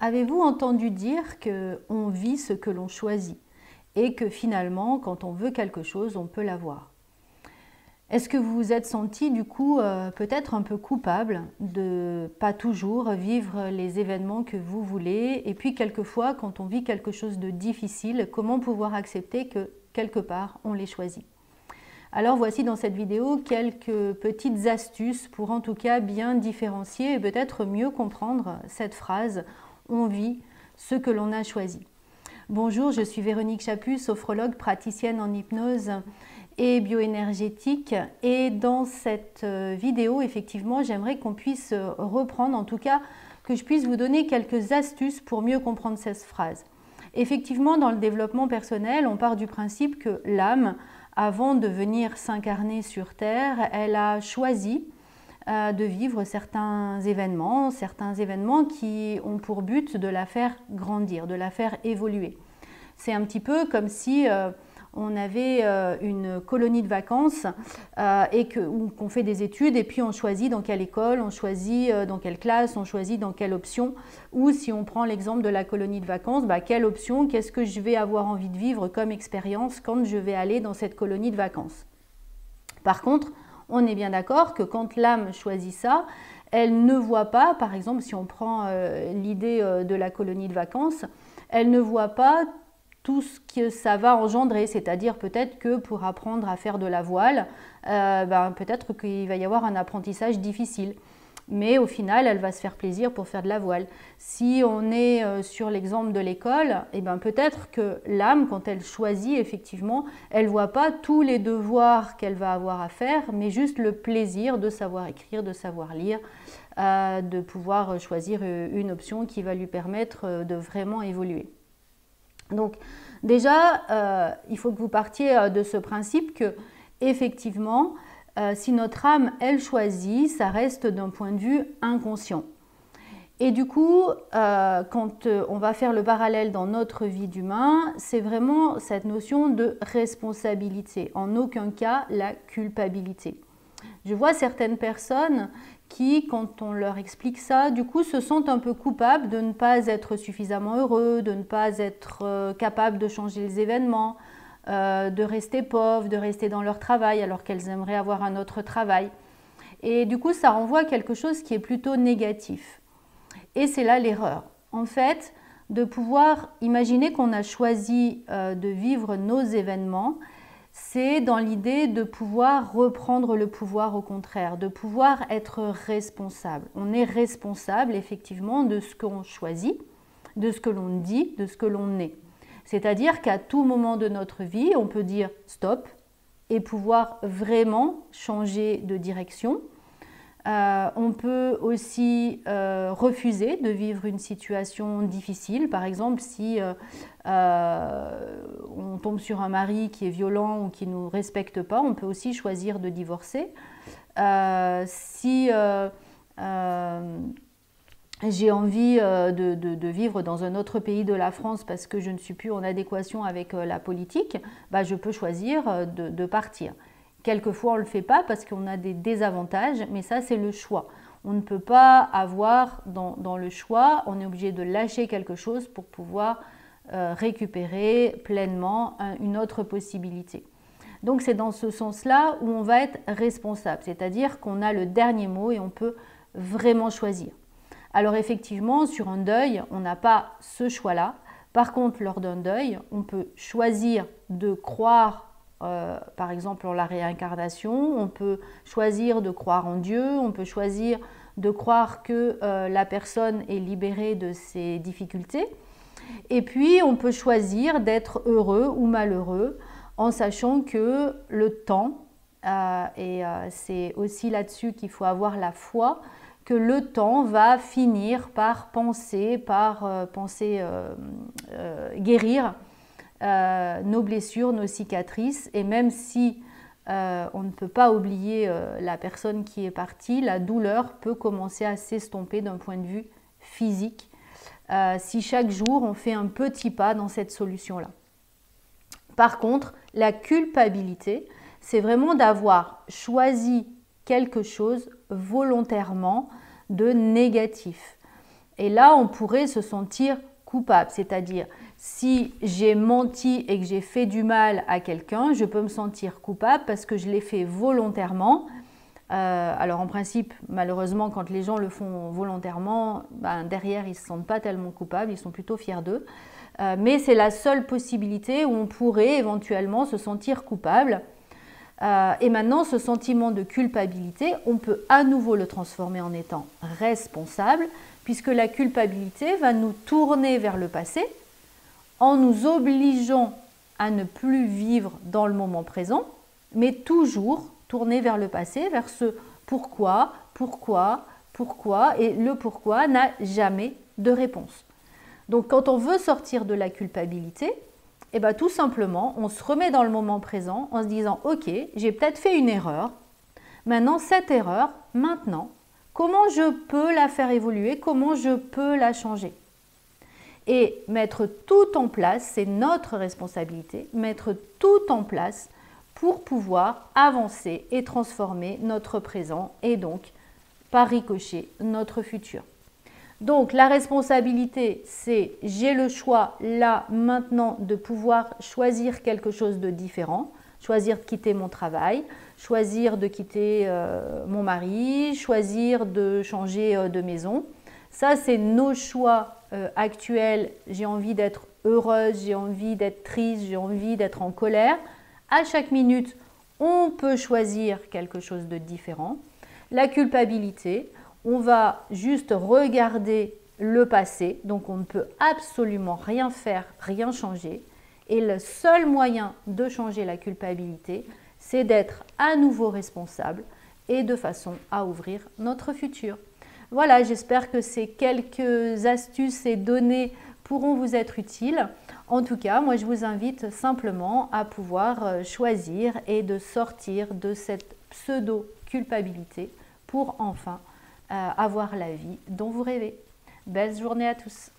Avez-vous entendu dire qu'on vit ce que l'on choisit et que finalement, quand on veut quelque chose, on peut l'avoir? Est-ce que vous vous êtes senti du coup peut-être un peu coupable de pas toujours vivre les événements que vous voulez? Et puis quelquefois, quand on vit quelque chose de difficile, comment pouvoir accepter que quelque part on les choisit? Alors voici dans cette vidéo quelques petites astuces pour en tout cas bien différencier et peut-être mieux comprendre cette phrase « on vit ce que l'on a choisi ». Bonjour, je suis Véronique Chaput, sophrologue, praticienne en hypnose et bioénergétique, et dans cette vidéo effectivement j'aimerais qu'on puisse reprendre, en tout cas que je puisse vous donner quelques astuces pour mieux comprendre cette phrase. Effectivement, dans le développement personnel, on part du principe que l'âme, avant de venir s'incarner sur Terre, elle a choisi de vivre certains événements qui ont pour but de la faire grandir, de la faire évoluer. C'est un petit peu comme si on avait une colonie de vacances et qu'on fait des études et puis on choisit dans quelle école, on choisit dans quelle classe, on choisit dans quelle option. Ou si on prend l'exemple de la colonie de vacances, quelle option, qu'est-ce que je vais avoir envie de vivre comme expérience quand je vais aller dans cette colonie de vacances. Par contre, on est bien d'accord que quand l'âme choisit ça, elle ne voit pas, par exemple si on prend l'idée de la colonie de vacances, elle ne voit pas tout ce que ça va engendrer, c'est-à-dire peut-être que pour apprendre à faire de la voile, peut-être qu'il va y avoir un apprentissage difficile. Mais au final, elle va se faire plaisir pour faire de la voile. Si on est sur l'exemple de l'école, peut-être que l'âme, quand elle choisit, effectivement, elle ne voit pas tous les devoirs qu'elle va avoir à faire, mais juste le plaisir de savoir écrire, de savoir lire, de pouvoir choisir une option qui va lui permettre de vraiment évoluer. Donc déjà, il faut que vous partiez de ce principe que, effectivement, si notre âme, elle choisit, ça reste d'un point de vue inconscient. Et du coup, quand on va faire le parallèle dans notre vie d'humain, c'est vraiment cette notion de responsabilité, en aucun cas la culpabilité. Je vois certaines personnes qui, quand on leur explique ça, du coup se sentent un peu coupables de ne pas être suffisamment heureux, de ne pas être capables de changer les événements, de rester pauvres, de rester dans leur travail alors qu'elles aimeraient avoir un autre travail. Et du coup, ça renvoie à quelque chose qui est plutôt négatif. Et c'est là l'erreur. En fait, de pouvoir imaginer qu'on a choisi de vivre nos événements, c'est dans l'idée de pouvoir reprendre le pouvoir au contraire, de pouvoir être responsable. On est responsable effectivement de ce qu'on choisit, de ce que l'on dit, de ce que l'on est. C'est-à-dire qu'à tout moment de notre vie, on peut dire stop et pouvoir vraiment changer de direction. On peut aussi refuser de vivre une situation difficile. Par exemple, si on tombe sur un mari qui est violent ou qui ne nous respecte pas, on peut aussi choisir de divorcer. Si j'ai envie de vivre dans un autre pays de la France parce que je ne suis plus en adéquation avec la politique, je peux choisir de partir. Quelquefois, on ne le fait pas parce qu'on a des désavantages, mais ça, c'est le choix. On ne peut pas avoir dans le choix, on est obligé de lâcher quelque chose pour pouvoir récupérer pleinement une autre possibilité. Donc, c'est dans ce sens-là où on va être responsable, c'est-à-dire qu'on a le dernier mot et on peut vraiment choisir. Alors effectivement, sur un deuil, on n'a pas ce choix-là. Par contre, lors d'un deuil, on peut choisir de croire par exemple en la réincarnation, on peut choisir de croire en Dieu, on peut choisir de croire que la personne est libérée de ses difficultés. Et puis, on peut choisir d'être heureux ou malheureux en sachant que le temps, et c'est aussi là-dessus qu'il faut avoir la foi, que le temps va finir par guérir nos blessures, nos cicatrices, et même si on ne peut pas oublier la personne qui est partie, la douleur peut commencer à s'estomper d'un point de vue physique si chaque jour on fait un petit pas dans cette solution-là. Par contre, la culpabilité, c'est vraiment d'avoir choisi quelque chose volontairement de négatif. Et là, on pourrait se sentir coupable, c'est-à-dire si j'ai menti et que j'ai fait du mal à quelqu'un, je peux me sentir coupable parce que je l'ai fait volontairement. Alors en principe, malheureusement, quand les gens le font volontairement, ben, derrière, ils ne se sentent pas tellement coupables, ils sont plutôt fiers d'eux. Mais c'est la seule possibilité où on pourrait éventuellement se sentir coupable. Et maintenant, ce sentiment de culpabilité, on peut à nouveau le transformer en étant responsable, puisque la culpabilité va nous tourner vers le passé en nous obligeant à ne plus vivre dans le moment présent, mais toujours tourner vers le passé, vers ce pourquoi, et le pourquoi n'a jamais de réponse. Donc quand on veut sortir de la culpabilité, eh bien, tout simplement, on se remet dans le moment présent en se disant « Ok, j'ai peut-être fait une erreur. Maintenant, cette erreur, comment je peux la faire évoluer? Comment je peux la changer ?» Et mettre tout en place, c'est notre responsabilité, mettre tout en place pour pouvoir avancer et transformer notre présent et donc, par ricochet, notre futur. Donc la responsabilité, c'est j'ai le choix là, maintenant, de pouvoir choisir quelque chose de différent, choisir de quitter mon travail, choisir de quitter mon mari, choisir de changer de maison. Ça, c'est nos choix actuels. J'ai envie d'être heureuse, j'ai envie d'être triste, j'ai envie d'être en colère. À chaque minute, on peut choisir quelque chose de différent. La culpabilité, on va juste regarder le passé, donc on ne peut absolument rien faire, rien changer. Et le seul moyen de changer la culpabilité, c'est d'être à nouveau responsable et de façon à ouvrir notre futur. Voilà, j'espère que ces quelques astuces et données pourront vous être utiles. En tout cas, moi je vous invite simplement à pouvoir choisir et de sortir de cette pseudo-culpabilité pour enfin avoir la vie dont vous rêvez. Belle journée à tous!